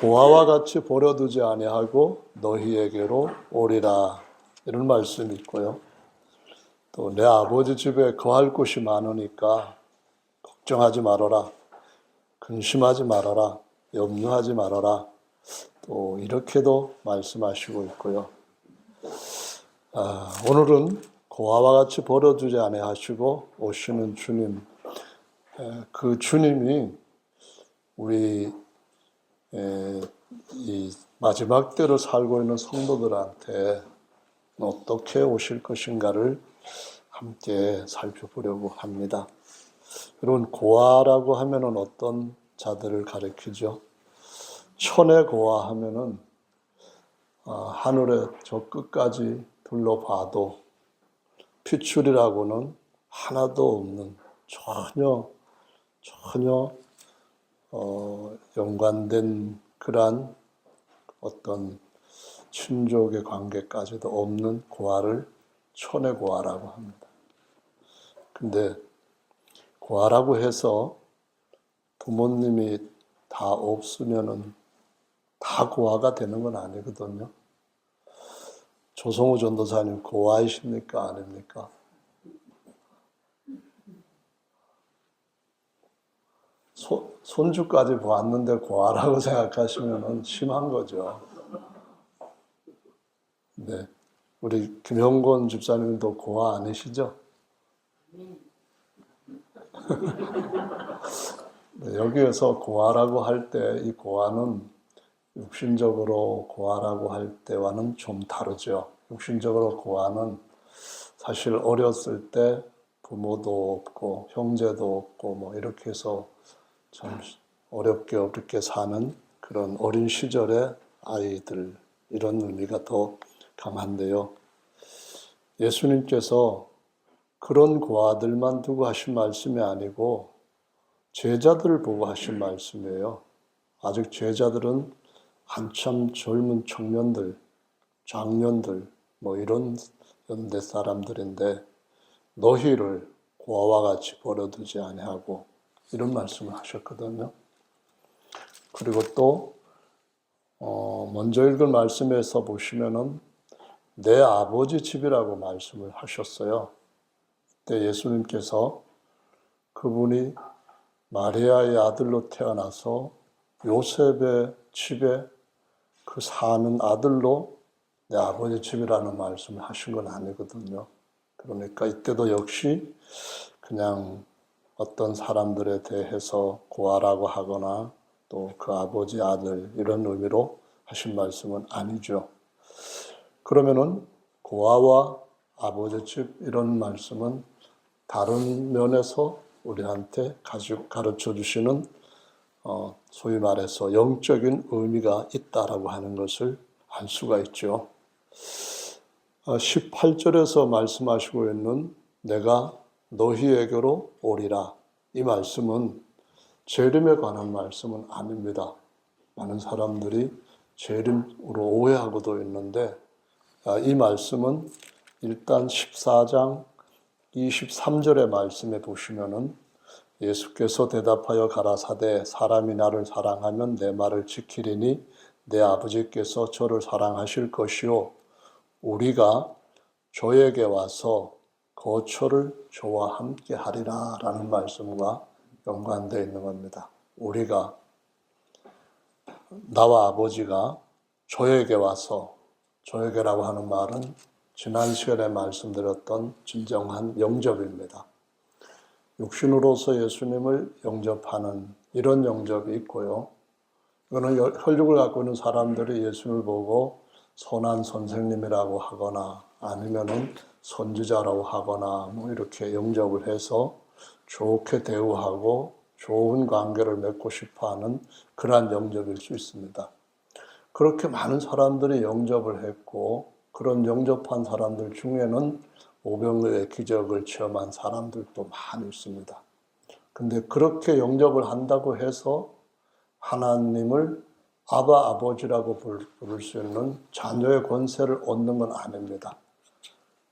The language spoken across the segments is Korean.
고아와 같이 버려두지 아니하고 너희에게로 오리라, 이런 말씀이 있고요. 또 내 아버지 집에 거할 곳이 많으니까 걱정하지 말아라, 근심하지 말아라, 염려하지 말아라, 또 이렇게도 말씀하시고 있고요. 오늘은 고아와 같이 버려두지 아니하시고 오시는 주님, 그 주님이 우리 이 마지막 때를 살고 있는 성도들한테 어떻게 오실 것인가를 함께 살펴보려고 합니다. 여러분, 고아라고 하면은 어떤 자들을 가리키죠? 천의 고아 하면은 하늘의 저 끝까지 둘러봐도 핏줄이라고는 하나도 없는, 전혀 연관된 그러한 어떤 친족의 관계까지도 없는 고아를 천의 고아라고 합니다. 근데 고아라고 해서 부모님이 다 없으면은 다 고아가 되는 건 아니거든요. 조성우 전도사님 고아이십니까? 아닙니까? 손주까지 보았는데 고아라고 생각하시면 심한 거죠. 네, 우리 김형곤 집사님도 고아 아니시죠? 네, 여기에서 고아라고 할 때 이 고아는 육신적으로 고아라고 할 때와는 좀 다르죠. 육신적으로 고아는 사실 어렸을 때 부모도 없고 형제도 없고 뭐 이렇게 해서 참 어렵게 사는 그런 어린 시절의 아이들, 이런 의미가 더 강한데요. 예수님께서 그런 고아들만 두고 하신 말씀이 아니고 제자들을 보고 하신 말씀이에요. 아직 제자들은 한참 젊은 청년들, 장년들, 뭐 이런 연대 사람들인데 너희를 고아와 같이 버려두지 아니하고, 이런 말씀을 하셨거든요. 그리고 또 먼저 읽은 말씀에서 보시면은 내 아버지 집이라고 말씀을 하셨어요. 그때 예수님께서 그분이 마리아의 아들로 태어나서 요셉의 집에 그 사는 아들로 내 아버지 집이라는 말씀을 하신 건 아니거든요. 그러니까 이때도 역시 그냥 어떤 사람들에 대해서 고아라고 하거나 또 그 아버지 아들 이런 의미로 하신 말씀은 아니죠. 그러면은 고아와 아버지 집 이런 말씀은 다른 면에서 우리한테 가르쳐 주시는 소위 말해서 영적인 의미가 있다라고 하는 것을 알 수가 있죠. 18절에서 말씀하시고 있는 내가 너희에게로 오리라, 이 말씀은 재림에 관한 말씀은 아닙니다. 많은 사람들이 재림으로 오해하고도 있는데 이 말씀은 일단 14장 23절의 말씀에 보시면은 예수께서 대답하여 가라사대 사람이 나를 사랑하면 내 말을 지키리니 내 아버지께서 저를 사랑하실 것이요 우리가 저에게 와서 거처를 저와 함께 하리라 라는 말씀과 연관되어 있는 겁니다. 우리가, 나와 아버지가 저에게 와서, 저에게라고 하는 말은 지난 시간에 말씀드렸던 진정한 영접입니다. 육신으로서 예수님을 영접하는 이런 영접이 있고요. 이거는 혈육을 갖고 있는 사람들이 예수님을 보고 선한 선생님이라고 하거나 아니면은 선지자라고 하거나 뭐 이렇게 영접을 해서 좋게 대우하고 좋은 관계를 맺고 싶어하는 그러한 영접일 수 있습니다. 그렇게 많은 사람들이 영접을 했고 그런 영접한 사람들 중에는 오병이어의 기적을 체험한 사람들도 많이 있습니다. 근데 그렇게 영접을 한다고 해서 하나님을 아바 아버지라고 부를 수 있는 자녀의 권세를 얻는 건 아닙니다.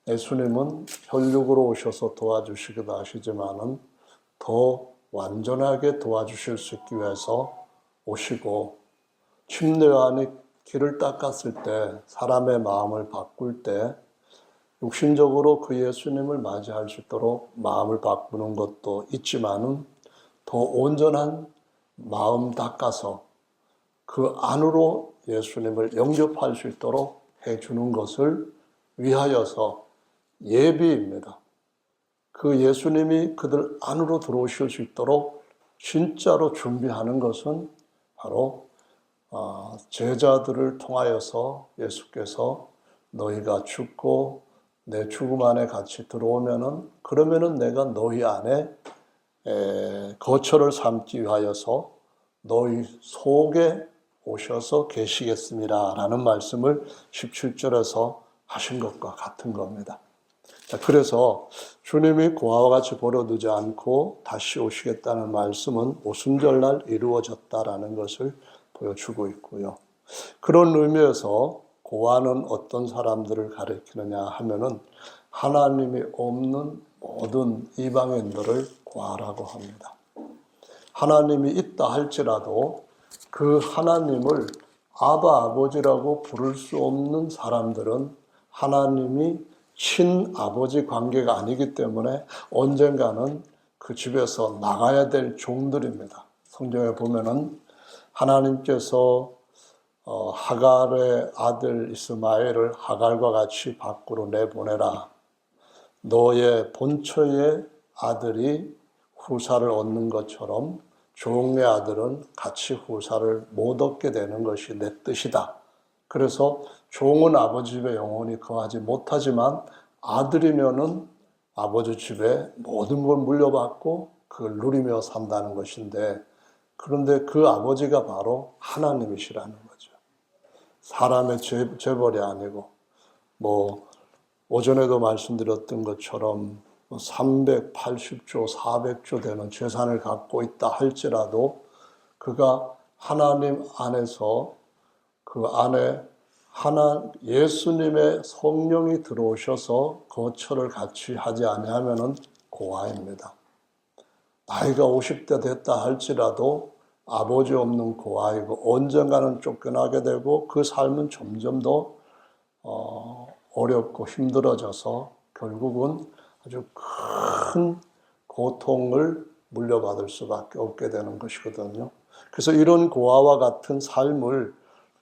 예수님은 혈육으로 오셔서 도와주시기도 하시지만은 더 완전하게 도와주실 수 있기 위해서 오시고 침례 요한이 길을 닦았을 때, 사람의 마음을 바꿀 때 육신적으로 그 예수님을 맞이할 수 있도록 마음을 바꾸는 것도 있지만은 더 온전한 마음 닦아서 그 안으로 예수님을 영접할 수 있도록 해주는 것을 위하여서 예비입니다. 그 예수님이 그들 안으로 들어오실 수 있도록 진짜로 준비하는 것은 바로 제자들을 통하여서 예수께서 너희가 죽고 내 죽음 안에 같이 들어오면은 그러면은 내가 너희 안에 거처를 삼기 위하여서 너희 속에 오셔서 계시겠습니다 라는 말씀을 17절에서 하신 것과 같은 겁니다. 자, 그래서 주님이 고아와 같이 버려두지 않고 다시 오시겠다는 말씀은 오순절날 이루어졌다라는 것을 보여주고 있고요. 그런 의미에서 고아는 어떤 사람들을 가리키느냐 하면은 하나님이 없는 모든 이방인들을 고아라고 합니다. 하나님이 있다 할지라도 그 하나님을 아버지라고 부를 수 없는 사람들은 하나님이 친아버지 관계가 아니기 때문에 언젠가는 그 집에서 나가야 될 종들입니다. 성경에 보면은 하나님께서 하갈의 아들 이스마엘을 하갈과 같이 밖으로 내보내라. 너의 본처의 아들이 후사를 얻는 것처럼 종의 아들은 같이 후사를 못 얻게 되는 것이 내 뜻이다. 그래서 종은 아버지 집에 영원히 거하지 못하지만 아들이면은 아버지 집에 모든 걸 물려받고 그걸 누리며 산다는 것인데, 그런데 그 아버지가 바로 하나님이시라는 거죠. 사람의 재벌이 아니고, 오전에도 말씀드렸던 것처럼 380조, 400조 되는 재산을 갖고 있다 할지라도 그가 하나님 안에서 그 안에 예수님의 성령이 들어오셔서 거처를 같이 하지 아니하면은 고아입니다. 나이가 50대 됐다 할지라도 아버지 없는 고아이고 언젠가는 쫓겨나게 되고 그 삶은 점점 더 어렵고 힘들어져서 결국은 아주 큰 고통을 물려받을 수밖에 없게 되는 것이거든요. 그래서 이런 고아와 같은 삶을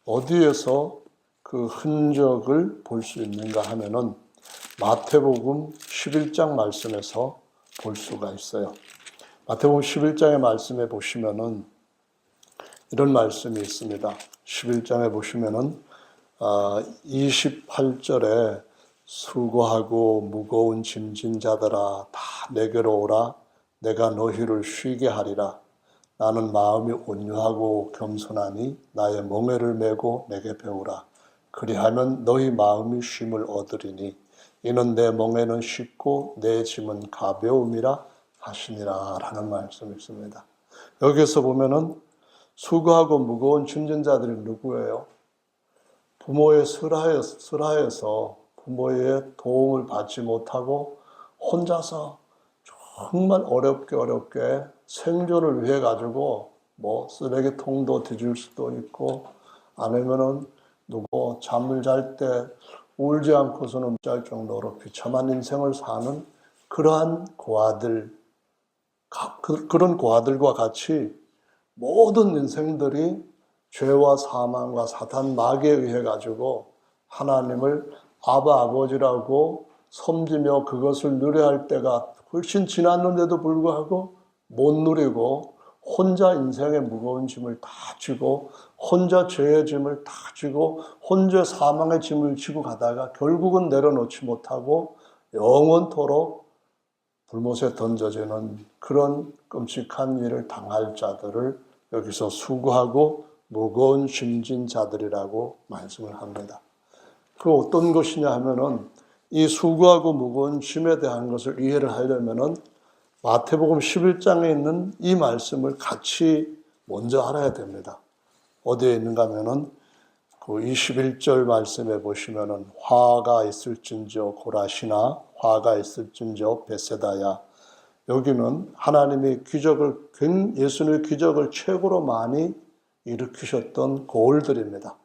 어디에서 그 흔적을 볼 수 있는가 하면은 마태복음 11장 말씀에서 볼 수가 있어요. 마태복음 11장의 말씀에 보시면은 이런 말씀이 있습니다. 11장에 보시면은 28절에 수고하고 무거운 짐진 자들아 다 내게로 오라. 내가 너희를 쉬게 하리라. 나는 마음이 온유하고 겸손하니 나의 멍에를 메고 내게 배우라. 그리하면 너희 마음이 쉼을 얻으리니 이는 내 멍에는 쉽고 내 짐은 가벼움이라 하시니라 라는 말씀이 있습니다. 여기서 보면은 수고하고 무거운 짐진 자들이 누구예요? 부모의 슬하에서 부모의 도움을 받지 못하고 혼자서 정말 어렵게 생존을 위해 가지고 쓰레기통도 뒤질 수도 있고 아니면은 잠을 잘 때 울지 않고서는 못 잘 정도로 비참한 인생을 사는 그러한 고아들, 그런 고아들과 같이 모든 인생들이 죄와 사망과 사탄 마귀에 의해 가지고 하나님을 아버지라고 섬기며 그것을 누려야 할 때가 훨씬 지났는데도 불구하고 못 누리고 혼자 인생의 무거운 짐을 다 지고 혼자 죄의 짐을 다 지고 혼자 사망의 짐을 지고 가다가 결국은 내려놓지 못하고 영원토록 불못에 던져지는 그런 끔찍한 일을 당할 자들을 여기서 수고하고 무거운 짐진 자들이라고 말씀을 합니다. 그 어떤 것이냐 하면은 이 수고하고 무거운 짐에 대한 것을 이해를 하려면은 마태복음 11장에 있는 이 말씀을 같이 먼저 알아야 됩니다. 어디에 있는가 하면은 그 21절 말씀에 보시면은 화가 있을진저 고라시나 화가 있을진저 베세다야. 여기는 하나님의 기적을, 예수님의 기적을 최고로 많이 일으키셨던 고을들입니다.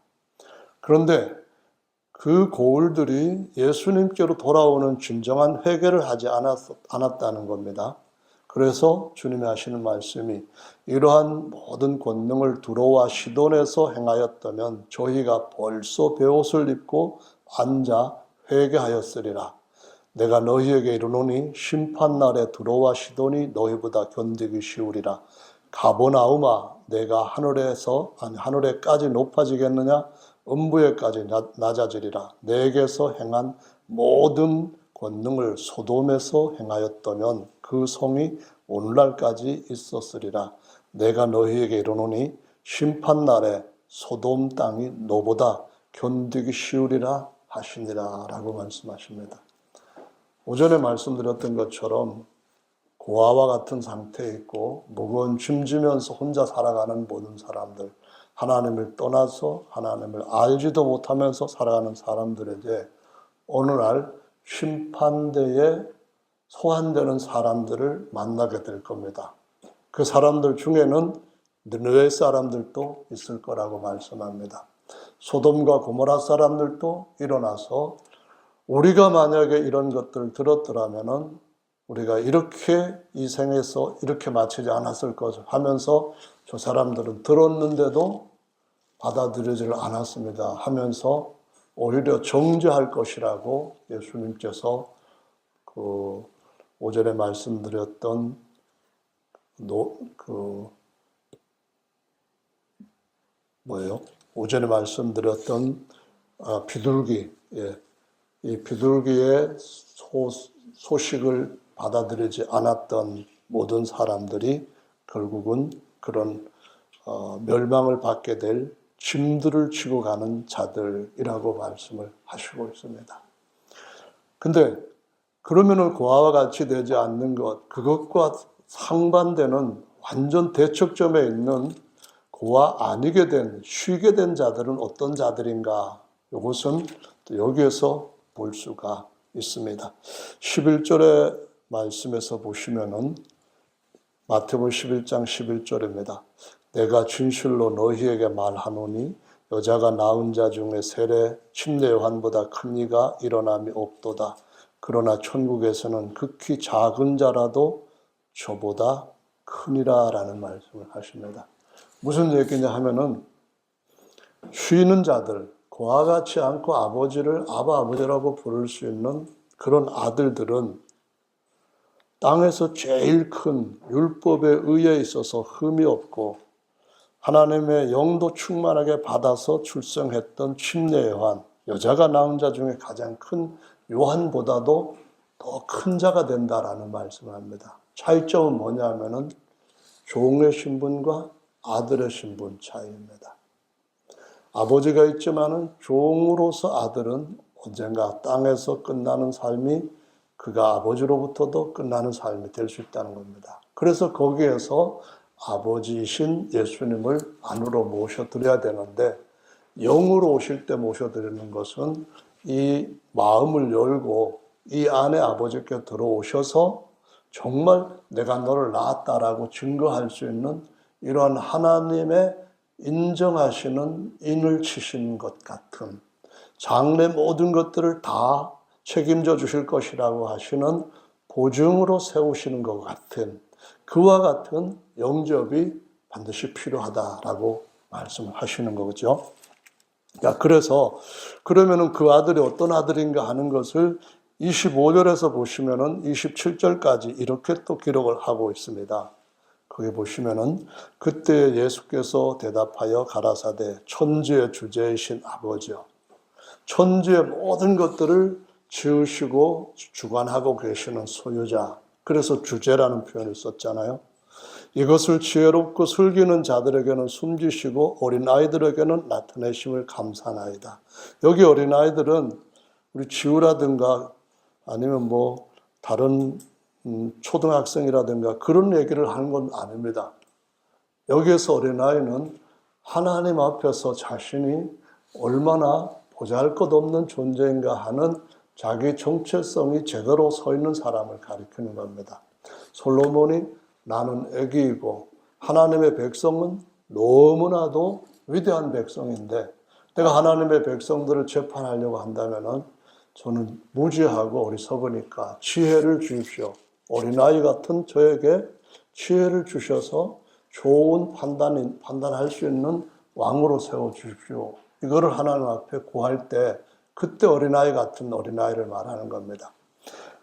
그런데 그 고을들이 예수님께로 돌아오는 진정한 회개를 하지 않았다는 겁니다. 그래서 주님이 하시는 말씀이 이러한 모든 권능을 두로와 시돈에서 행하였다면 저희가 벌써 베옷을 입고 앉아 회개하였으리라. 내가 너희에게 이르노니 심판날에 두로와 시돈이 너희보다 견디기 쉬우리라. 가버나움아 내가 하늘에까지 높아지겠느냐? 음부에까지 낮아지리라. 내게서 행한 모든 권능을 소돔에서 행하였다면 그 성이 오늘날까지 있었으리라. 내가 너희에게 이르노니 심판날에 소돔 땅이 너보다 견디기 쉬우리라 하시니라 라고 말씀하십니다. 오전에 말씀드렸던 것처럼 고아와 같은 상태에 있고 무거운 짐 지면서 혼자 살아가는 모든 사람들, 하나님을 떠나서 하나님을 알지도 못하면서 살아가는 사람들에게 어느 날 심판대에 소환되는 사람들을 만나게 될 겁니다. 그 사람들 중에는 느느웨 사람들도 있을 거라고 말씀합니다. 소돔과 고모라 사람들도 일어나서 우리가 만약에 이런 것들을 들었더라면은 우리가 이렇게 이 생에서 이렇게 마치지 않았을 것 하면서 저 사람들은 들었는데도 받아들이지를 않았습니다 하면서 오히려 정죄할 것이라고 예수님께서 그 오전에 말씀드렸던 오전에 말씀드렸던 비둘기, 이 비둘기의 소식을 받아들이지 않았던 모든 사람들이 결국은 그런 멸망을 받게 될 짐들을 지고 가는 자들이라고 말씀을 하시고 있습니다. 근데 그러면은 고아와 같이 되지 않는 것, 그것과 상반되는 완전 대척점에 있는 고아 아니게 된, 쉬게 된 자들은 어떤 자들인가? 이것은 여기에서 볼 수가 있습니다. 11절의 말씀에서 보시면은 마태복음 11장 11절입니다. 내가 진실로 너희에게 말하노니 여자가 낳은 자 중에 세례 침례 요한보다 큰 이가 일어남이 없도다. 그러나 천국에서는 극히 작은 자라도 저보다 크니라 라는 말씀을 하십니다. 무슨 얘기냐 하면은 쉬는 자들, 고아 같지 않고 아버지를 아버지라고 부를 수 있는 그런 아들들은 땅에서 제일 큰 율법의 의에 있어서 흠이 없고 하나님의 영도 충만하게 받아서 출생했던 침례 요한, 여자가 낳은 자 중에 가장 큰 요한보다도 더 큰 자가 된다라는 말씀을 합니다. 차이점은 뭐냐면은 종의 신분과 아들의 신분 차이입니다. 아버지가 있지만은 종으로서 아들은 언젠가 땅에서 끝나는 삶이 그가 아버지로부터도 끝나는 삶이 될 수 있다는 겁니다. 그래서 거기에서 아버지이신 예수님을 안으로 모셔드려야 되는데 영으로 오실 때 모셔드리는 것은 이 마음을 열고 이 안에 아버지께 들어오셔서 정말 내가 너를 낳았다라고 증거할 수 있는 이러한 하나님의 인정하시는 인을 치신 것 같은 장래 모든 것들을 다 책임져 주실 것이라고 하시는 보증으로 세우시는 것 같은 그와 같은 영접이 반드시 필요하다라고 말씀을 하시는 거죠. 그래서 그러면은 그 아들이 어떤 아들인가 하는 것을 25절에서 보시면은 27절까지 이렇게 또 기록을 하고 있습니다. 거기 보시면은 그때 예수께서 대답하여 가라사대 천지의 주제이신 아버지여, 천지의 모든 것들을 지으시고 주관하고 계시는 소유자, 그래서 주제라는 표현을 썼잖아요. 이것을 지혜롭고 슬기는 자들에게는 숨기시고 어린아이들에게는 나타내심을 감사나이다. 여기 어린아이들은 우리 지우라든가 아니면 뭐 다른 초등학생이라든가 그런 얘기를 하는 건 아닙니다. 여기에서 어린아이는 하나님 앞에서 자신이 얼마나 보잘것없는 존재인가 하는 자기 정체성이 제대로 서 있는 사람을 가리키는 겁니다. 솔로몬이 나는 애기이고 하나님의 백성은 너무나도 위대한 백성인데 내가 하나님의 백성들을 재판하려고 한다면은 저는 무지하고 어리석으니까 지혜를 주십시오. 어린아이 같은 저에게 지혜를 주셔서 좋은 판단할 수 있는 왕으로 세워주십시오. 이거를 하나님 앞에 구할 때 그때 어린아이 같은 어린아이를 말하는 겁니다.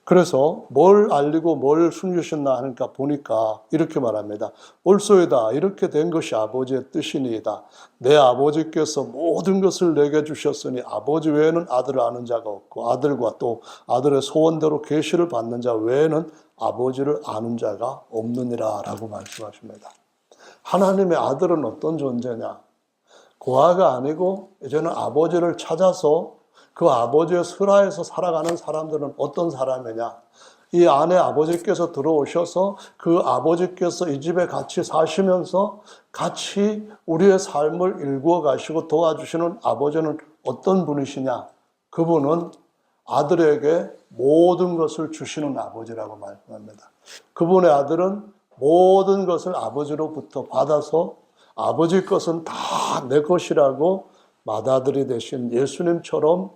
그래서 뭘 알리고 뭘 숨기셨나 하니까 보니까 이렇게 말합니다. 옳소이다. 이렇게 된 것이 아버지의 뜻이니이다. 내 아버지께서 모든 것을 내게 주셨으니 아버지 외에는 아들을 아는 자가 없고 아들과 또 아들의 소원대로 계시를 받는 자 외에는 아버지를 아는 자가 없느니라 라고 말씀하십니다. 하나님의 아들은 어떤 존재냐? 고아가 아니고 이제는 아버지를 찾아서 그 아버지의 설하에서 살아가는 사람들은 어떤 사람이냐? 이 안에 아버지께서 들어오셔서 그 아버지께서 이 집에 같이 사시면서 같이 우리의 삶을 일구어 가시고 도와주시는 아버지는 어떤 분이시냐? 그분은 아들에게 모든 것을 주시는 아버지라고 말씀합니다. 그분의 아들은 모든 것을 아버지로부터 받아서 아버지 것은 다 내 것이라고 맏아들이 되신 예수님처럼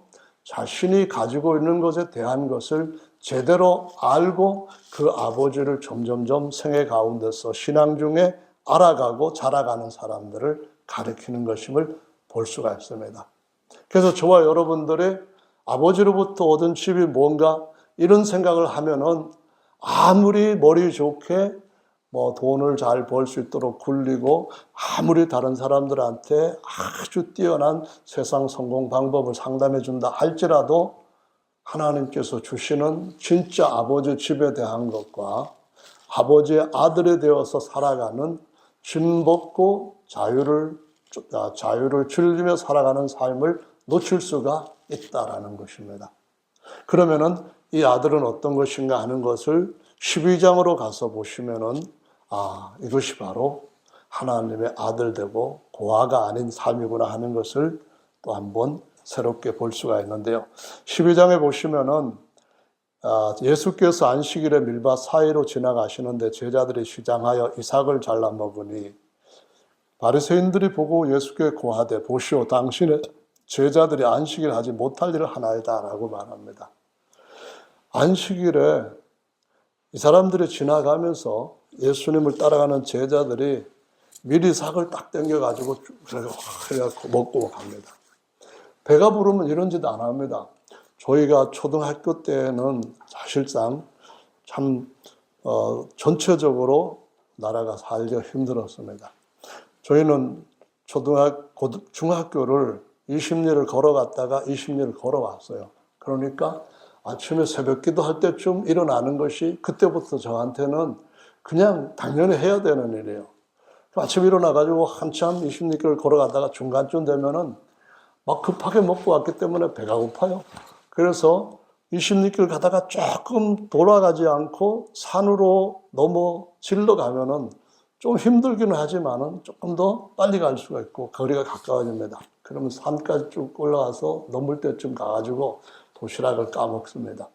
자신이 가지고 있는 것에 대한 것을 제대로 알고 그 아버지를 점점점 생애 가운데서 신앙 중에 알아가고 자라가는 사람들을 가리키는 것임을 볼 수가 있습니다. 그래서 저와 여러분들이 아버지로부터 얻은 집이 뭔가 이런 생각을 하면은 아무리 머리 좋게 돈을 잘 벌 수 있도록 굴리고 아무리 다른 사람들한테 아주 뛰어난 세상 성공 방법을 상담해 준다 할지라도 하나님께서 주시는 진짜 아버지 집에 대한 것과 아버지의 아들이 되어서 살아가는 짐 벗고 자유를 즐기며 살아가는 삶을 놓칠 수가 있다라는 것입니다. 그러면은 이 아들은 어떤 것인가 하는 것을 12장으로 가서 보시면은 이것이 바로 하나님의 아들 되고 고아가 아닌 삶이구나 하는 것을 또 한번 새롭게 볼 수가 있는데요. 12장에 보시면은 예수께서 안식일에 밀밭 사이로 지나가시는데 제자들이 시장하여 이삭을 잘라 먹으니 바리새인들이 보고 예수께 고하되 보시오 당신의 제자들이 안식일 하지 못할 일을 하나이다 라고 말합니다. 안식일에 이 사람들이 지나가면서 예수님을 따라가는 제자들이 미리 삭을 딱 당겨가지고 해갖고 먹고 갑니다. 배가 부르면 이런 짓 안 합니다. 저희가 초등학교 때는 사실상 참 전체적으로 나라가 살기가 힘들었습니다. 저희는 중학교를 20리를 걸어갔다가 20리를 걸어왔어요. 그러니까 아침에 새벽 기도할 때쯤 일어나는 것이 그때부터 저한테는 그냥 당연히 해야 되는 일이에요. 아침에 일어나가지고 한참 20리를 걸어가다가 중간쯤 되면은 막 급하게 먹고 왔기 때문에 배가 고파요. 그래서 20리길 가다가 조금 돌아가지 않고 산으로 넘어 질러 가면은 좀 힘들기는 하지만은 조금 더 빨리 갈 수가 있고 거리가 가까워집니다. 그러면 산까지 쭉 올라가서 넘을 때쯤 가가지고 도시락을 까먹습니다.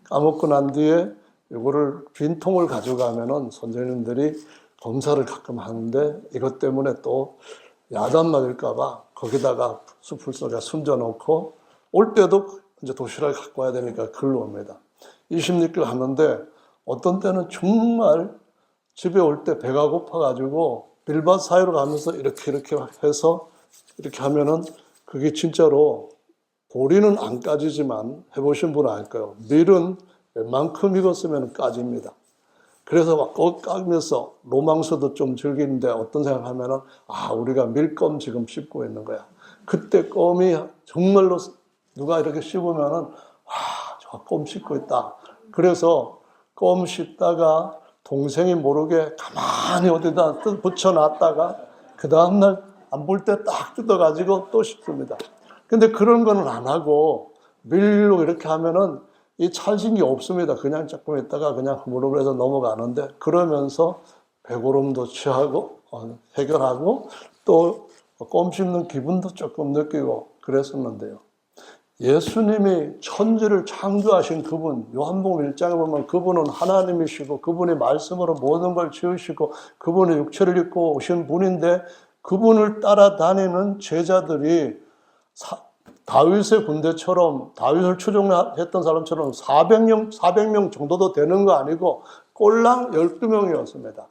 까먹고 난 뒤에 이거를 빈통을 가져가면은 선생님들이 검사를 가끔 하는데 이것 때문에 또 야단 맞을까봐 거기다가 숯불 속에 숨겨놓고 올 때도 이제 도시락을 갖고 와야 되니까 글로 옵니다. 20리길 하는데 어떤 때는 정말 집에 올 때 배가 고파가지고 밀밭 사이로 가면서 이렇게 해서 이렇게 하면은 그게 진짜로 보리는 안 까지지만 해보신 분은 알 거예요. 밀은 웬만큼 익었으면 까집니다. 그래서 막 까면서 로망스도 좀 즐기는데 어떤 생각하면은 우리가 밀껌 지금 씹고 있는 거야. 그때 껌이 정말로 누가 이렇게 씹으면은 저 껌 씹고 있다. 그래서 껌 씹다가 동생이 모르게 가만히 어디다 붙여놨다가 그 다음날 안 볼 때 딱 뜯어가지고 또 씹습니다. 근데 그런 거는 안 하고 밀로 이렇게 하면은 이 찰진 게 없습니다. 그냥 조금 있다가 그냥 흐물흐물해서 넘어가는데 그러면서 배고름도 취하고 해결하고 또 껌 씹는 기분도 조금 느끼고 그랬었는데요. 예수님이 천지를 창조하신 그분, 요한복음 1장에 보면 그분은 하나님이시고 그분이 말씀으로 모든 걸 지으시고 그분이 육체를 입고 오신 분인데 그분을 따라다니는 제자들이 다윗의 군대처럼, 다윗을 추종했던 사람처럼 400명 정도도 되는 거 아니고 꼴랑 12명이었습니다.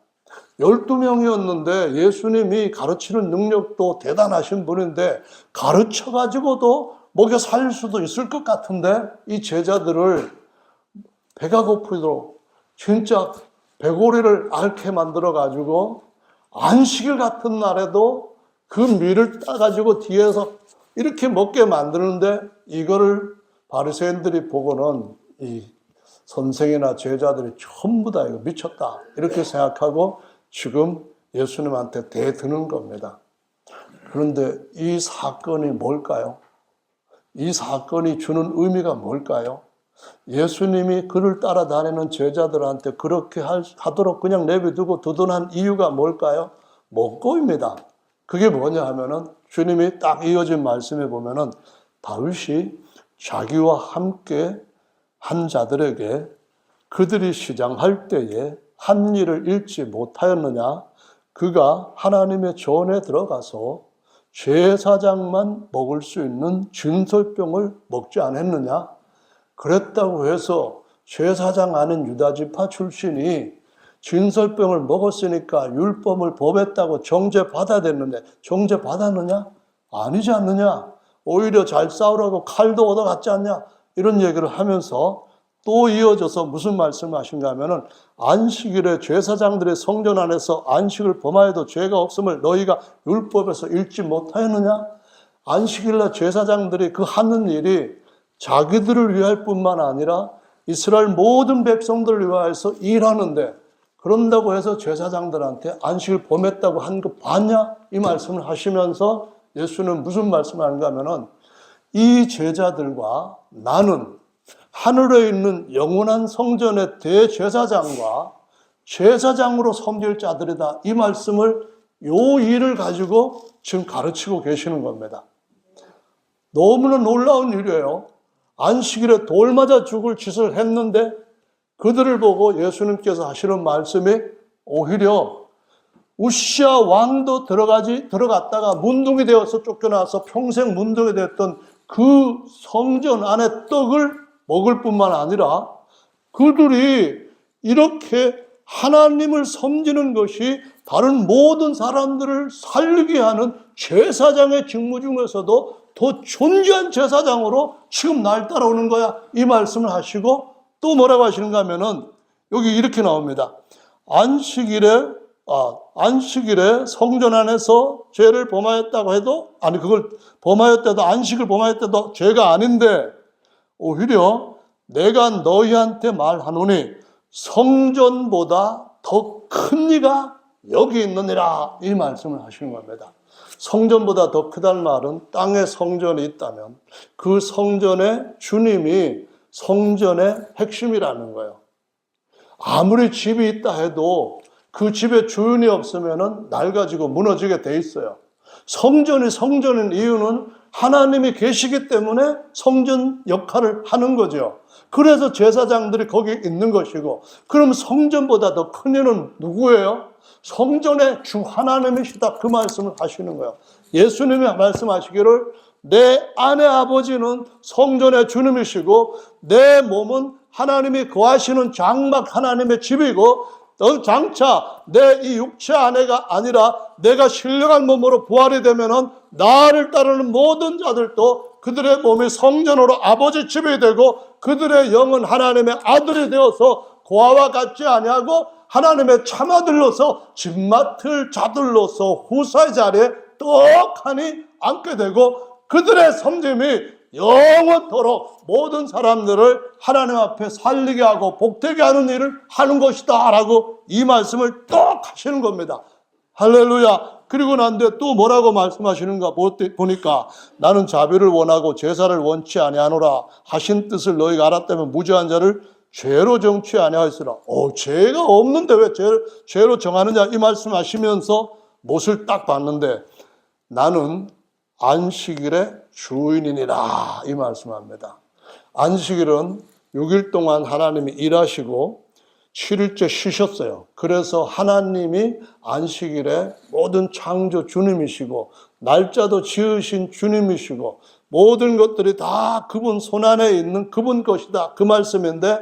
12명이었는데 예수님이 가르치는 능력도 대단하신 분인데 가르쳐가지고도 먹여 살릴 수도 있을 것 같은데 이 제자들을 배가 고프도록 진짜 배고리를 앓게 만들어가지고 안식일 같은 날에도 그 밀을 따가지고 뒤에서 이렇게 먹게 만드는데 이거를 바리새인들이 보고는 이 선생이나 제자들이 전부 다 이거 미쳤다 이렇게 생각하고 지금 예수님한테 대드는 겁니다. 그런데 이 사건이 뭘까요? 이 사건이 주는 의미가 뭘까요? 예수님이 그를 따라다니는 제자들한테 그렇게 하도록 그냥 내버려두고 두둔한 이유가 뭘까요? 먹고입니다. 그게 뭐냐 하면은 주님이 딱 이어진 말씀에 보면은 다윗이 자기와 함께 한 자들에게 그들이 시장할 때에 한 일을 잃지 못하였느냐? 그가 하나님의 전에 들어가서 제사장만 먹을 수 있는 진설병을 먹지 않았느냐? 그랬다고 해서 제사장 아닌 유다지파 출신이 진설병을 먹었으니까 율법을 범했다고 정죄받아야 됐는데 정죄받았느냐? 아니지 않느냐? 오히려 잘 싸우라고 칼도 얻어갔지 않냐? 이런 얘기를 하면서 또 이어져서 무슨 말씀을 하신가 하면은 안식일에 제사장들의 성전 안에서 안식을 범하여도 죄가 없음을 너희가 율법에서 읽지 못하였느냐? 안식일날 제사장들이 그 하는 일이 자기들을 위할 뿐만 아니라 이스라엘 모든 백성들을 위하여서 일하는데 그런다고 해서 제사장들한테 안식을 범했다고 한 거 봤냐? 이 말씀을 하시면서 예수는 무슨 말씀을 하는가 하면은 이 제자들과 나는 하늘에 있는 영원한 성전의 대제사장과 제사장으로 섬길 자들이다. 이 말씀을 요 일을 가지고 지금 가르치고 계시는 겁니다. 너무나 놀라운 일이에요. 안식일에 돌 맞아 죽을 짓을 했는데 그들을 보고 예수님께서 하시는 말씀이 오히려 우시아 왕도 들어갔다가 문둥이 되어서 쫓겨나서 평생 문둥이 되었던 그 성전 안에 떡을 먹을 뿐만 아니라 그들이 이렇게 하나님을 섬기는 것이 다른 모든 사람들을 살리게 하는 제사장의 직무 중에서도 더 존귀한 제사장으로 지금 날 따라오는 거야. 이 말씀을 하시고 또 뭐라고 하시는가 하면은 여기 이렇게 나옵니다. 안식일에 성전 안에서 죄를 범하였다고 해도 그걸 범하였다도 안식을 범하였다도 죄가 아닌데 오히려 내가 너희한테 말하노니 성전보다 더 큰 이가 여기 있느니라 이 말씀을 하시는 겁니다. 성전보다 더 크다는 말은 땅에 성전이 있다면 그 성전의 주님이 성전의 핵심이라는 거예요. 아무리 집이 있다 해도 그 집에 주인이 없으면 낡아지고 무너지게 돼 있어요. 성전이 성전인 이유는 하나님이 계시기 때문에 성전 역할을 하는 거죠. 그래서 제사장들이 거기 있는 것이고 그럼 성전보다 더 큰 이는 누구예요? 성전의 주 하나님이시다. 그 말씀을 하시는 거예요. 예수님이 말씀하시기를 내 안의 아버지는 성전의 주님이시고 내 몸은 하나님이 거하시는 장막 하나님의 집이고 장차 내 이 육체 안에가 아니라 내가 신령한 몸으로 부활이 되면은 나를 따르는 모든 자들도 그들의 몸이 성전으로 아버지 집이 되고 그들의 영은 하나님의 아들이 되어서 고아와 같지 아니하고 하나님의 참아들로서 집 맡을 자들로서 후사의 자리에 떡하니 앉게 되고 그들의 섬김이 영원토록 모든 사람들을 하나님 앞에 살리게 하고 복되게 하는 일을 하는 것이다 라고 이 말씀을 떡 하시는 겁니다. 할렐루야. 그리고 난데 또 뭐라고 말씀하시는가 보니까 나는 자비를 원하고 제사를 원치 아니하노라 하신 뜻을 너희가 알았다면 무죄한 자를 죄로 정치 아니하였으라. 죄가 없는데 왜 죄로 정하느냐 이 말씀하시면서 못을 딱 봤는데 나는 안식일의 주인이니라 이 말씀합니다. 안식일은 6일 동안 하나님이 일하시고 7일째 쉬셨어요. 그래서 하나님이 안식일에 모든 창조 주님이시고 날짜도 지으신 주님이시고 모든 것들이 다 그분 손안에 있는 그분 것이다. 그 말씀인데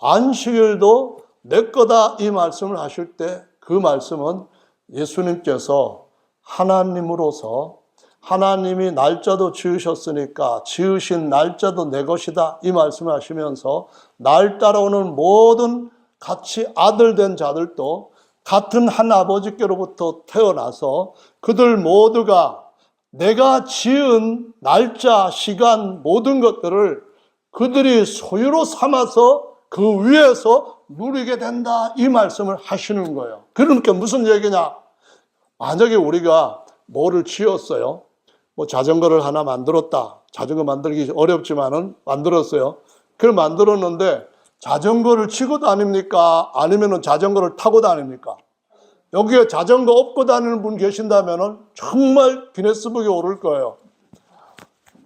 안식일도 내 거다 이 말씀을 하실 때 그 말씀은 예수님께서 하나님으로서 하나님이 날짜도 지으셨으니까 지으신 날짜도 내 것이다 이 말씀을 하시면서 날 따라오는 모든 같이 아들 된 자들도 같은 한 아버지께로부터 태어나서 그들 모두가 내가 지은 날짜, 시간 모든 것들을 그들이 소유로 삼아서 그 위에서 누리게 된다 이 말씀을 하시는 거예요. 그러니까 무슨 얘기냐? 만약에 우리가 뭐를 지었어요. 뭐 자전거를 하나 만들었다. 자전거 만들기 어렵지만은 만들었어요. 그걸 만들었는데 자전거를 치고 다닙니까? 아니면은 자전거를 타고 다닙니까? 여기에 자전거 업고 다니는 분 계신다면은 정말 기네스북에 오를 거예요.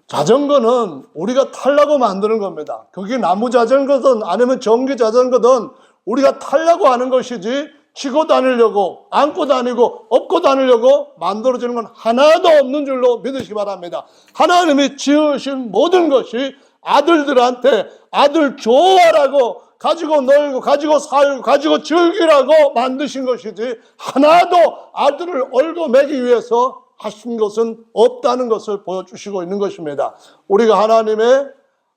자전거는 우리가 타려고 만드는 겁니다. 그게 나무 자전거든 아니면 전기 자전거든 우리가 타려고 하는 것이지 치고 다니려고 안고 다니고 업고 다니려고 만들어지는 건 하나도 없는 줄로 믿으시기 바랍니다. 하나님이 지으신 모든 것이 아들들한테 아들 좋아라고 가지고 놀고 가지고 살고 가지고 즐기라고 만드신 것이지 하나도 아들을 얼고 매기 위해서 하신 것은 없다는 것을 보여주시고 있는 것입니다. 우리가 하나님의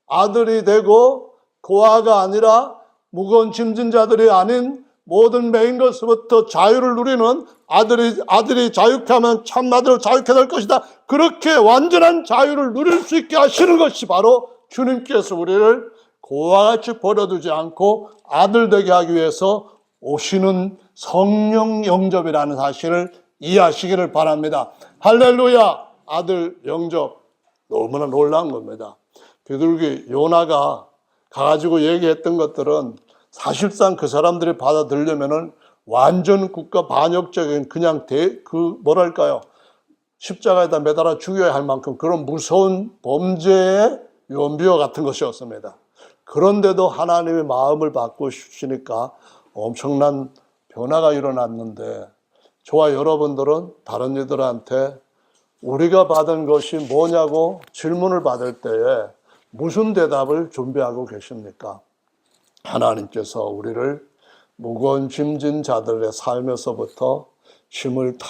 아들이 되고 고아가 아니라 무거운 짐진 자들이 아닌 모든 매인 것으로부터 자유를 누리는 아들이 자유케 하면 참 아들을 자유케 될 것이다. 그렇게 완전한 자유를 누릴 수 있게 하시는 것이 바로 주님께서 우리를 고아같이 버려두지 않고 아들 되게 하기 위해서 오시는 성령 영접이라는 사실을 이해하시기를 바랍니다. 할렐루야! 아들 영접 너무나 놀라운 겁니다. 비둘기 요나가 가가지고 얘기했던 것들은 사실상 그 사람들이 받아들이려면은 완전 국가 반역적인 그냥 뭐랄까요? 십자가에다 매달아 죽여야 할 만큼 그런 무서운 범죄의 연비와 같은 것이었습니다. 그런데도 하나님의 마음을 바꾸시니까 엄청난 변화가 일어났는데 저와 여러분들은 다른 이들한테 우리가 받은 것이 뭐냐고 질문을 받을 때에 무슨 대답을 준비하고 계십니까? 하나님께서 우리를 무거운 짐진 자들의 삶에서부터 짐을 다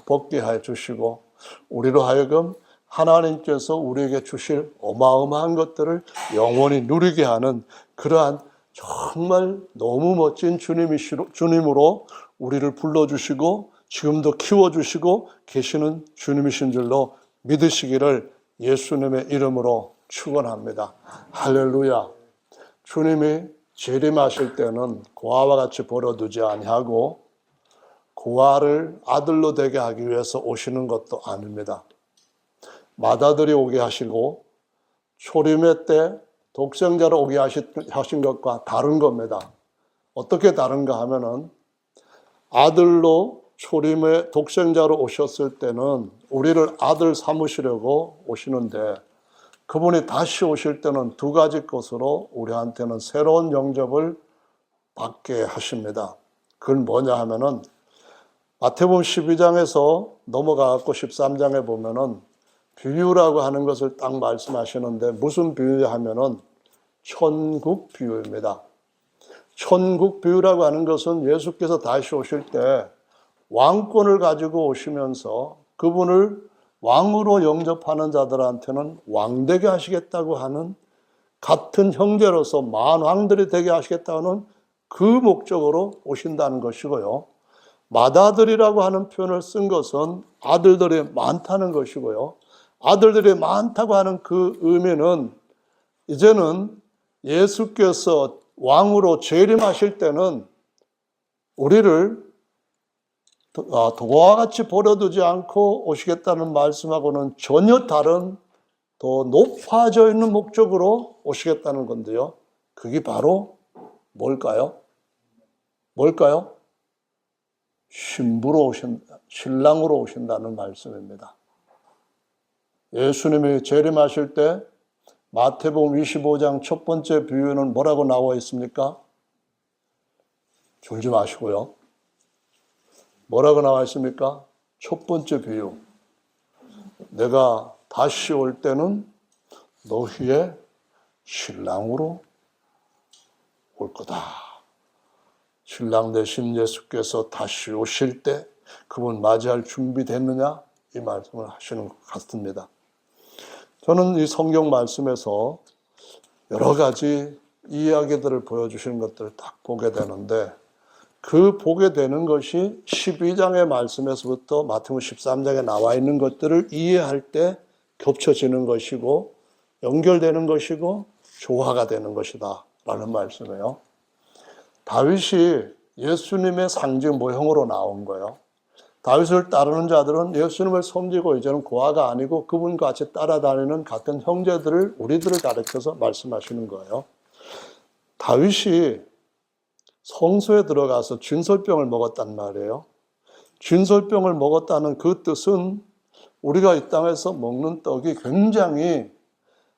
벗게 해 주시고 우리로 하여금 하나님께서 우리에게 주실 어마어마한 것들을 영원히 누리게 하는 그러한 정말 너무 멋진 주님으로 우리를 불러주시고 지금도 키워주시고 계시는 주님이신 줄로 믿으시기를 예수님의 이름으로 축원합니다. 할렐루야. 주님이 재림하실 때는 고아와 같이 버려두지 아니하고 고아를 아들로 되게 하기 위해서 오시는 것도 아닙니다. 맏아들이 오게 하시고 초림의 때 독생자로 오게 하신 것과 다른 겁니다. 어떻게 다른가 하면은 아들로 초림의 독생자로 오셨을 때는 우리를 아들 삼으시려고 오시는데 그분이 다시 오실 때는 두 가지 것으로 우리한테는 새로운 영접을 받게 하십니다. 그건 뭐냐 하면은 마태복음 12장에서 넘어가고 13장에 보면은 비유라고 하는 것을 딱 말씀하시는데 무슨 비유냐 하면은 천국 비유입니다. 천국 비유라고 하는 것은 예수께서 다시 오실 때 왕권을 가지고 오시면서 그분을 왕으로 영접하는 자들한테는 왕되게 하시겠다고 하는 같은 형제로서 만왕들이 되게 하시겠다는 그 목적으로 오신다는 것이고요. 맏아들이라고 하는 표현을 쓴 것은 아들들이 많다는 것이고요. 아들들이 많다고 하는 그 의미는 이제는 예수께서 왕으로 재림하실 때는 우리를 도와 같이 버려두지 않고 오시겠다는 말씀하고는 전혀 다른 더 높아져 있는 목적으로 오시겠다는 건데요. 그게 바로 뭘까요? 신랑으로 오신다는 말씀입니다. 예수님이 재림하실 때 마태복음 25장 첫 번째 비유는 뭐라고 나와 있습니까? 줄지 마시고요. 뭐라고 나와 있습니까? 첫 번째 비유. 내가 다시 올 때는 너희의 신랑으로 올 거다. 신랑 되신 예수께서 다시 오실 때 그분 맞이할 준비됐느냐? 이 말씀을 하시는 것 같습니다. 저는 이 성경 말씀에서 여러 가지 이야기들을 보여주시는 것들을 딱 보게 되는데, 그 보게 되는 것이 12장의 말씀에서부터 마태복음 13장에 나와 있는 것들을 이해할 때 겹쳐지는 것이고 연결되는 것이고 조화가 되는 것이다 라는 말씀이에요. 다윗이 예수님의 상징 모형으로 나온 거예요. 다윗을 따르는 자들은 예수님을 섬기고 이제는 고아가 아니고 그분과 같이 따라다니는 같은 형제들을, 우리들을 가르쳐서 말씀하시는 거예요. 다윗이 성소에 들어가서 진설병을 먹었단 말이에요. 진설병을 먹었다는 그 뜻은 우리가 이 땅에서 먹는 떡이 굉장히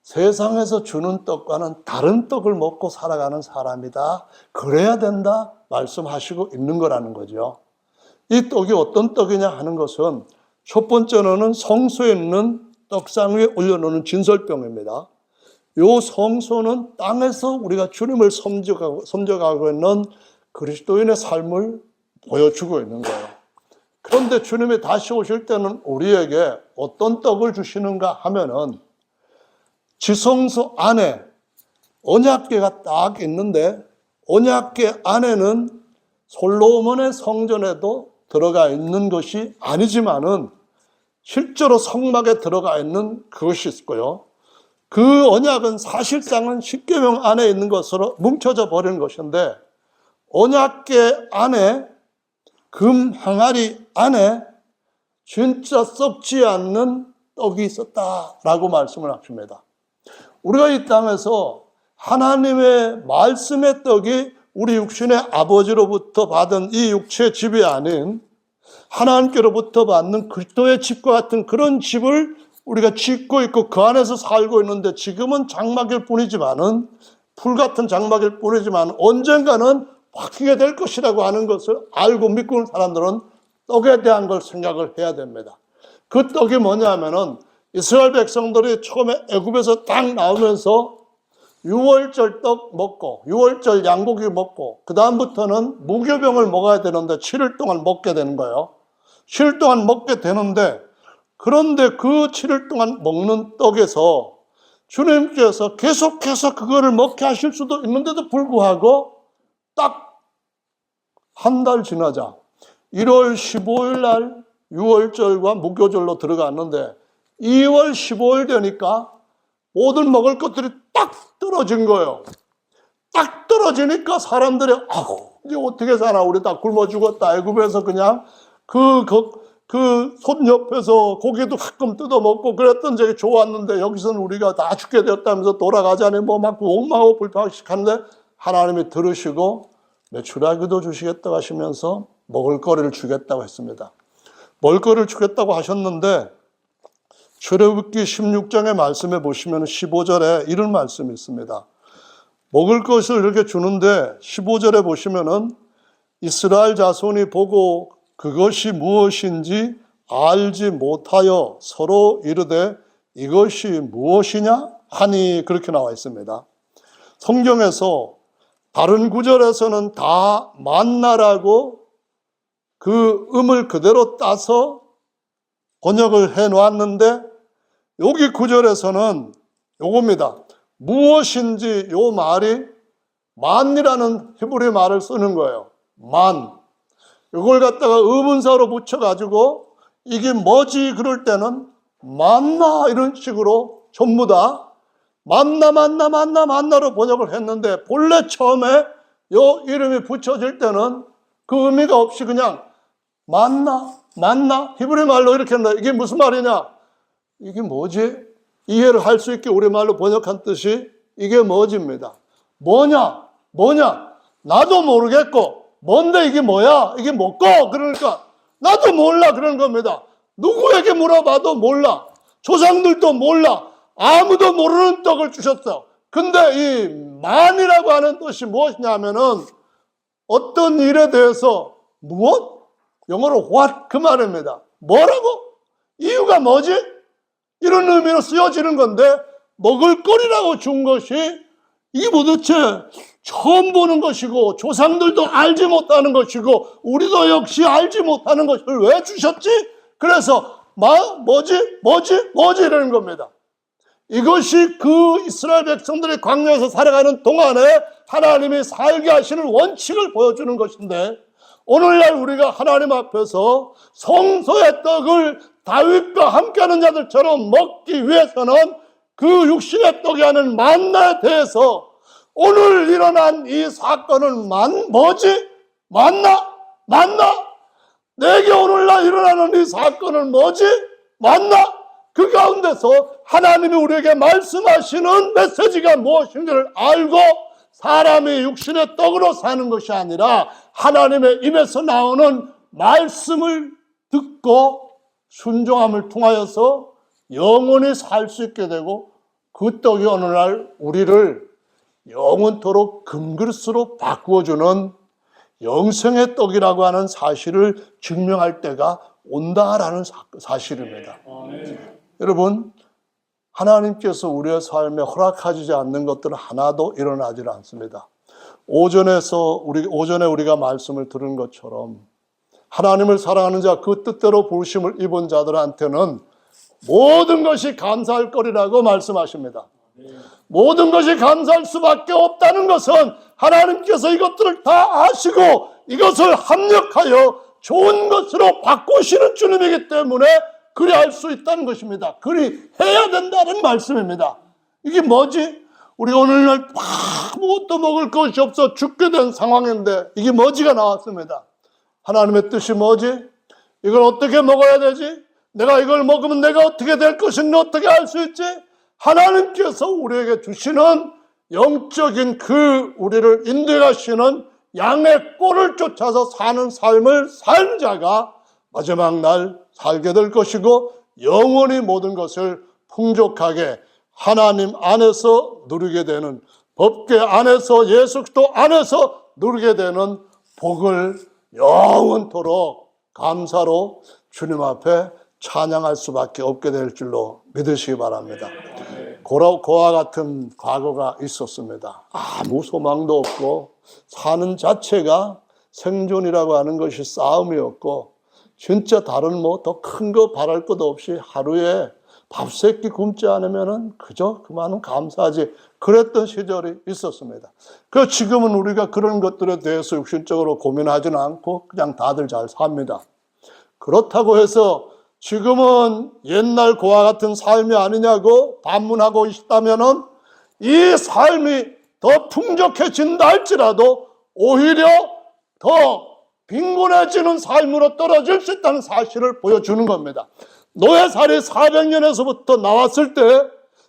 세상에서 주는 떡과는 다른 떡을 먹고 살아가는 사람이다. 그래야 된다 말씀하시고 있는 거라는 거죠. 이 떡이 어떤 떡이냐 하는 것은 첫 번째로는 성소에 있는 떡상 위에 올려놓는 진설병입니다. 이 성소는 땅에서 우리가 주님을 섬겨가고 있는 그리스도인의 삶을 보여주고 있는 거예요. 그런데 주님이 다시 오실 때는 우리에게 어떤 떡을 주시는가 하면은 지성소 안에 언약궤가 딱 있는데, 언약궤 안에는 솔로몬의 성전에도 들어가 있는 것이 아니지만은 실제로 성막에 들어가 있는 그것이 있고요. 그 언약은 사실상은 십계명 안에 있는 것으로 뭉쳐져 버리는 것인데, 언약궤 안에 금 항아리 안에 진짜 썩지 않는 떡이 있었다라고 말씀을 하십니다. 우리가 이 땅에서 하나님의 말씀의 떡이 우리 육신의 아버지로부터 받은 이 육체의 집이 아닌 하나님께로부터 받는 그리스도의 집과 같은 그런 집을 우리가 짓고 있고 그 안에서 살고 있는데, 지금은 장막일 뿐이지만은, 풀 같은 장막일 뿐이지만 언젠가는 바뀌게 될 것이라고 하는 것을 알고 믿고 있는 사람들은 떡에 대한 걸 생각을 해야 됩니다. 그 떡이 뭐냐면은 이스라엘 백성들이 처음에 애굽에서 딱 나오면서 유월절 떡 먹고 유월절 양고기 먹고 그 다음부터는 무교병을 먹어야 되는데 7일 동안 먹게 되는 거예요. 7일 동안 먹게 되는데, 그런데 그 7일 동안 먹는 떡에서 주님께서 계속해서 그거를 먹게 하실 수도 있는데도 불구하고 딱 한 달 지나자 1월 15일 날 유월절과 무교절로 들어갔는데 2월 15일 되니까 모든 먹을 것들이 딱 떨어진 거예요. 딱 떨어지니까 사람들이 이제 어떻게 사나, 우리 다 굶어 죽었다. 애굽에서 그냥 그 손 옆에서 고기도 가끔 뜯어 먹고 그랬던 적이 좋았는데 여기서는 우리가 다 죽게 되었다면서 돌아가자니 뭐 막 원망하고 불평씩 하는데, 하나님이 들으시고 메추라기도 주시겠다고 하시면서 먹을 거리를 주겠다고 했습니다. 먹을 거리를 주겠다고 하셨는데, 출애굽기 16장의 말씀에 보시면 15절에 이런 말씀이 있습니다. 먹을 것을 이렇게 주는데 15절에 보시면은 이스라엘 자손이 보고 그것이 무엇인지 알지 못하여 서로 이르되 이것이 무엇이냐 하니, 그렇게 나와 있습니다. 성경에서 다른 구절에서는 다 만나라고 그 음을 그대로 따서 번역을 해 놓았는데, 여기 구절에서는 요겁니다. 무엇인지 요 말이 만이라는 히브리 말을 쓰는 거예요. 만. 이걸 갖다가 의문사로 붙여가지고 이게 뭐지 그럴 때는 만나 이런 식으로 전부 다 만나로 번역을 했는데, 본래 처음에 요 이름이 붙여질 때는 그 의미가 없이 그냥 만나 히브리 말로 이렇게 한다. 이게 무슨 말이냐? 이게 뭐지? 이해를 할 수 있게 우리말로 번역한 뜻이 이게 뭐지입니다. 뭐냐? 나도 모르겠고 뭔데 이게 뭐야? 이게 뭐고? 그러니까 나도 몰라 그런 겁니다. 누구에게 물어봐도 몰라. 조상들도 몰라. 아무도 모르는 떡을 주셨어. 근데 이 만이라고 하는 뜻이 무엇이냐면은 어떤 일에 대해서 무엇? 영어로 what 그 말입니다. 뭐라고? 이유가 뭐지? 이런 의미로 쓰여지는 건데 먹을거리라고 준 것이 이게 도대체 처음 보는 것이고 조상들도 알지 못하는 것이고 우리도 역시 알지 못하는 것을 왜 주셨지? 그래서 뭐지 이러는 겁니다. 이것이 그 이스라엘 백성들이 광야에서 살아가는 동안에 하나님이 살게 하시는 원칙을 보여주는 것인데 오늘날 우리가 하나님 앞에서 성소의 떡을 다윗과 함께하는 자들처럼 먹기 위해서는 그 육신의 떡이 아닌 만나에 대해서 오늘 일어난 이 사건은 뭐지? 만나? 내게 오늘날 일어나는 이 사건은 뭐지? 만나? 그 가운데서 하나님이 우리에게 말씀하시는 메시지가 무엇인지를 알고 사람이 육신의 떡으로 사는 것이 아니라 하나님의 입에서 나오는 말씀을 듣고 순종함을 통하여서 영원히 살 수 있게 되고 그 떡이 오늘날 우리를 영원토록 금그릇으로 바꾸어주는 영생의 떡이라고 하는 사실을 증명할 때가 온다라는 사실입니다. 여러분, 하나님께서 우리의 삶에 허락하지 않는 것들은 하나도 일어나지 않습니다. 오전에 우리가 말씀을 들은 것처럼 하나님을 사랑하는 자, 그 뜻대로 부르심을 입은 자들한테는 모든 것이 감사할 거리라고 말씀하십니다. 모든 것이 감사할 수밖에 없다는 것은 하나님께서 이것들을 다 아시고 이것을 합력하여 좋은 것으로 바꾸시는 주님이기 때문에 그리 할 수 있다는 것입니다. 그리 해야 된다는 말씀입니다. 이게 뭐지? 우리 오늘날 아무것도 먹을 것이 없어 죽게 된 상황인데 이게 뭐지가 나왔습니다. 하나님의 뜻이 뭐지? 이걸 어떻게 먹어야 되지? 내가 이걸 먹으면 내가 어떻게 될 것인지 어떻게 알 수 있지? 하나님께서 우리에게 주시는 영적인 그 우리를 인도해 가시는 양의 꼴을 쫓아서 사는 삶을 산 자가 마지막 날 살게 될 것이고 영원히 모든 것을 풍족하게 하나님 안에서 누리게 되는 법궤 안에서 예수 그리스도 안에서 누리게 되는 복을 영원토록 감사로 주님 앞에 찬양할 수밖에 없게 될 줄로 믿으시기 바랍니다. 그와 같은 과거가 있었습니다. 아무 소망도 없고 사는 자체가 생존이라고 하는 것이 싸움이었고 진짜 다른 더 큰 거 바랄 것도 없이 하루에 밥 세 끼 굶지 않으면은 그저 그만은 감사하지 그랬던 시절이 있었습니다. 그 지금은 우리가 그런 것들에 대해서 육신적으로 고민하지는 않고 그냥 다들 잘 삽니다. 그렇다고 해서 지금은 옛날 그와 같은 삶이 아니냐고 반문하고 있다면은 이 삶이 더 풍족해진다 할지라도 오히려 더 빈곤해지는 삶으로 떨어질 수 있다는 사실을 보여주는 겁니다. 노예살이 400년에서부터 나왔을 때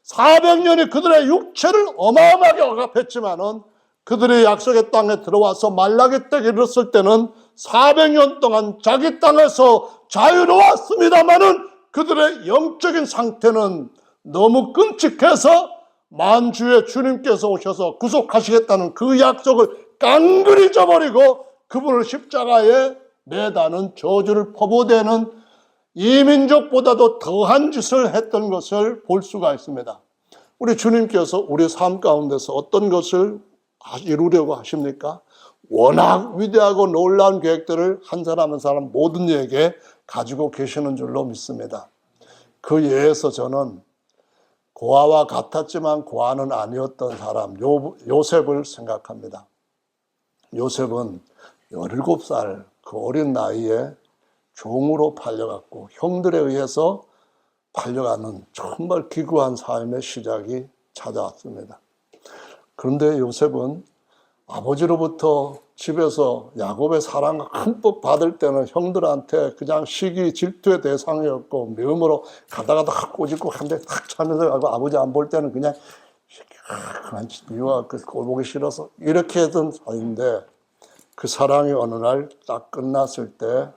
400년이 그들의 육체를 어마어마하게 억압했지만은 그들이 약속의 땅에 들어와서 말라기 때에 이르렀을 때는 400년 동안 자기 땅에서 자유로웠습니다마는 그들의 영적인 상태는 너무 끔찍해서 만주의 주님께서 오셔서 구속하시겠다는 그 약속을 깡그리 잊어버리고 그분을 십자가에 매다는 저주를 퍼부대는 이민족보다도 더한 짓을 했던 것을 볼 수가 있습니다. 우리 주님께서 우리 삶 가운데서 어떤 것을 이루려고 하십니까? 워낙 위대하고 놀라운 계획들을 한 사람 한 사람 모든 이에게 가지고 계시는 줄로 믿습니다. 그 예에서 저는 고아와 같았지만 고아는 아니었던 사람 요셉을 생각합니다. 요셉은 17살 그 어린 나이에 종으로 팔려갔고 형들에 의해서 팔려가는 정말 기구한 삶의 시작이 찾아왔습니다. 그런데 요셉은 아버지로부터 집에서 야곱의 사랑을 흠뻑 받을 때는 형들한테 그냥 시기 질투의 대상이었고 미움으로 가다가 꼬집고 한 대 탁 차면서 가고 아버지 안 볼 때는 그냥 그만 미워 꼴 보기 싫어서 이렇게 했던 사이인데 그 사랑이 어느 날 딱 끝났을 때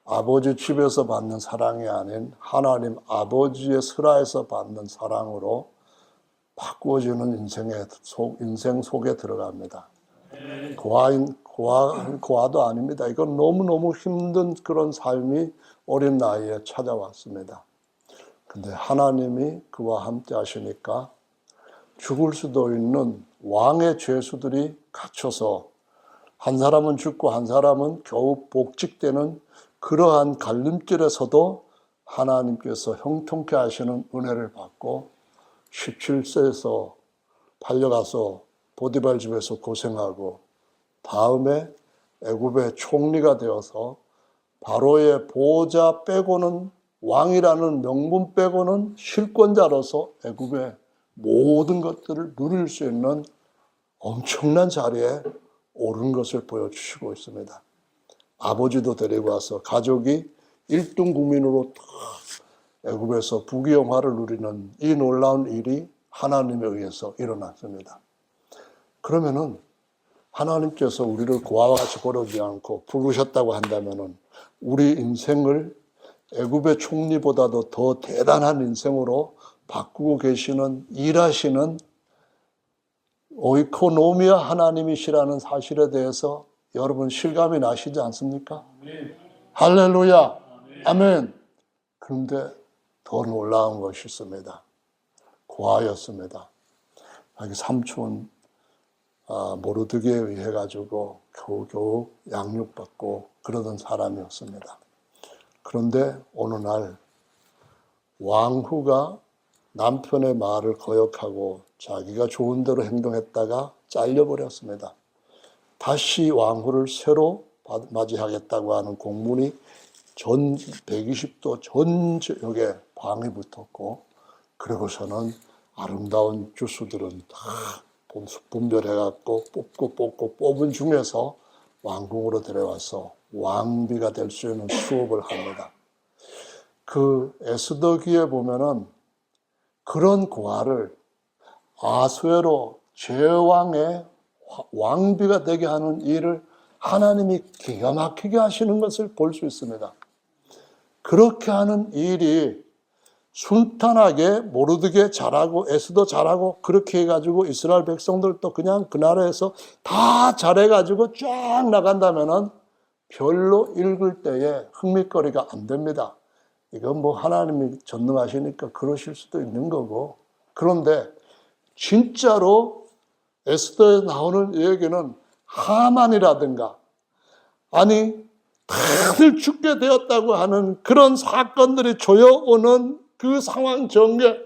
아버지 집에서 받는 사랑이 아닌 하나님 아버지의 슬하에서 받는 사랑으로 바꾸어지는 인생 속에 들어갑니다. 고아도 아닙니다. 이건 너무너무 힘든 그런 삶이 어린 나이에 찾아왔습니다. 근데 하나님이 그와 함께 하시니까 죽을 수도 있는 왕의 죄수들이 갇혀서 한 사람은 죽고 한 사람은 겨우 복직되는 그러한 갈림길에서도 하나님께서 형통케 하시는 은혜를 받고 17세에서 팔려가서 보디발 집에서 고생하고 다음에 애굽의 총리가 되어서 바로의 보호자 빼고는 왕이라는 명분 빼고는 실권자로서 애굽의 모든 것들을 누릴 수 있는 엄청난 자리에 오른 것을 보여주시고 있습니다. 아버지도 데리고 와서 가족이 1등 국민으로 애굽에서 부귀영화를 누리는 이 놀라운 일이 하나님에 의해서 일어났습니다. 그러면은 하나님께서 우리를 고아와 같이 고르지 않고 부르셨다고 한다면은 우리 인생을 애굽의 총리보다도 더 대단한 인생으로 바꾸고 계시는 일하시는 오이코노미아 하나님이시라는 사실에 대해서 여러분 실감이 나시지 않습니까? 아멘. 할렐루야. 아멘. 그런데 더 놀라운 것이 있습니다. 고아였습니다. 자기 삼촌 모르드게에 의해 가지고 겨우겨우 양육받고 그러던 사람이었습니다. 그런데 어느 날 왕후가 남편의 말을 거역하고 자기가 좋은 대로 행동했다가 잘려버렸습니다. 다시 왕후를 새로 맞이하겠다고 하는 공문이 전 120도 전 지역에 방이 붙었고, 그러고서는 아름다운 주수들은 다 분별해갖고 뽑고 뽑은 중에서 왕궁으로 데려와서 왕비가 될 수 있는 수업을 합니다. 그 에스더기에 보면은 그런 고아를 아수에로 제왕의 왕비가 되게 하는 일을 하나님이 기가 막히게 하시는 것을 볼 수 있습니다. 그렇게 하는 일이 순탄하게 모르드게 잘하고 에스더 잘하고 그렇게 해가지고 이스라엘 백성들도 그냥 그 나라에서 다 잘해가지고 쫙 나간다면은 별로 읽을 때에 흥미거리가 안 됩니다. 이건 뭐 하나님이 전능하시니까 그러실 수도 있는 거고. 그런데 진짜로 에스더에 나오는 얘기는 하만이라든가 아니 다들 죽게 되었다고 하는 그런 사건들이 조여오는 그 상황 전개,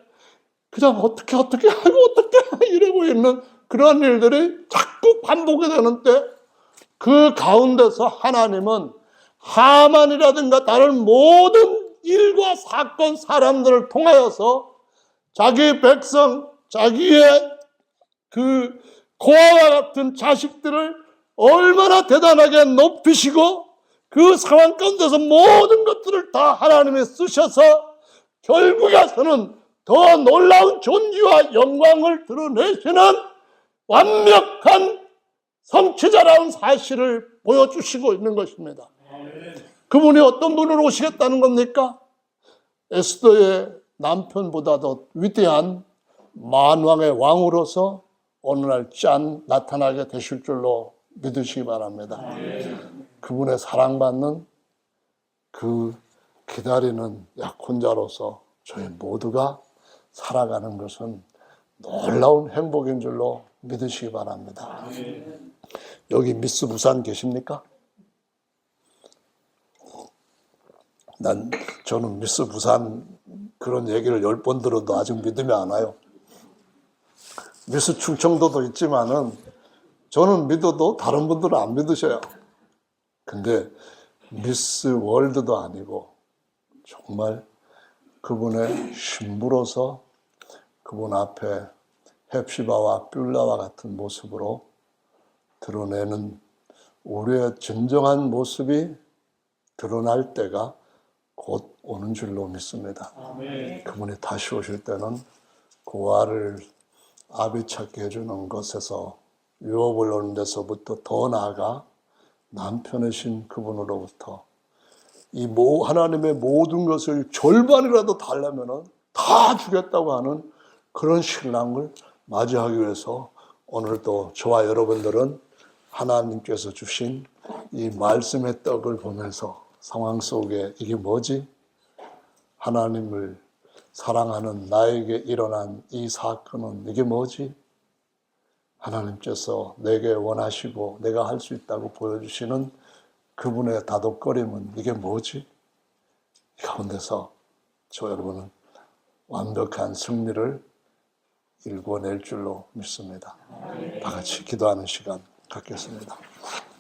그냥 어떻게 하고 이러고 있는 그런 일들이 자꾸 반복이 되는 때 그 가운데서 하나님은 하만이라든가 다른 모든 일과 사건 사람들을 통하여서 자기 백성, 자기의 그 고아와 같은 자식들을 얼마나 대단하게 높이시고 그 상황 가운데서 모든 것들을 다 하나님이 쓰셔서 결국에서는 더 놀라운 존귀와 영광을 드러내시는 완벽한 성취자라는 사실을 보여주시고 있는 것입니다. 그분이 어떤 분으로 오시겠다는 겁니까? 에스더의 남편보다도 위대한 만왕의 왕으로서 어느 날 짠 나타나게 되실 줄로 믿으시기 바랍니다. 그분의 사랑받는 그 기다리는 약혼자로서 저희 모두가 살아가는 것은 놀라운 행복인 줄로 믿으시기 바랍니다. 여기 미스 부산 계십니까? 저는 미스 부산 그런 얘기를 10번 들어도 아직 믿음이 안 와요. 미스 충청도도 있지만은 저는 믿어도 다른 분들은 안 믿으셔요. 근데 미스 월드도 아니고 정말 그분의 신부로서 그분 앞에 헵시바와 뷸라와 같은 모습으로 드러내는 우리의 진정한 모습이 드러날 때가 곧 오는 줄로 믿습니다. 아멘. 그분이 다시 오실 때는 고아를 아비 찾게 해주는 것에서 유업을 얻는 데서부터 더 나아가 남편이신 그분으로부터 이 하나님의 모든 것을 절반이라도 달라면은 다 주겠다고 하는 그런 신랑을 맞이하기 위해서 오늘도 저와 여러분들은 하나님께서 주신 이 말씀의 떡을 보면서 상황 속에 이게 뭐지? 하나님을 사랑하는 나에게 일어난 이 사건은 이게 뭐지? 하나님께서 내게 원하시고 내가 할 수 있다고 보여주시는 그분의 다독거림은 이게 뭐지? 이 가운데서 저 여러분은 완벽한 승리를 일궈낼 줄로 믿습니다. 다 같이 기도하는 시간 갖겠습니다.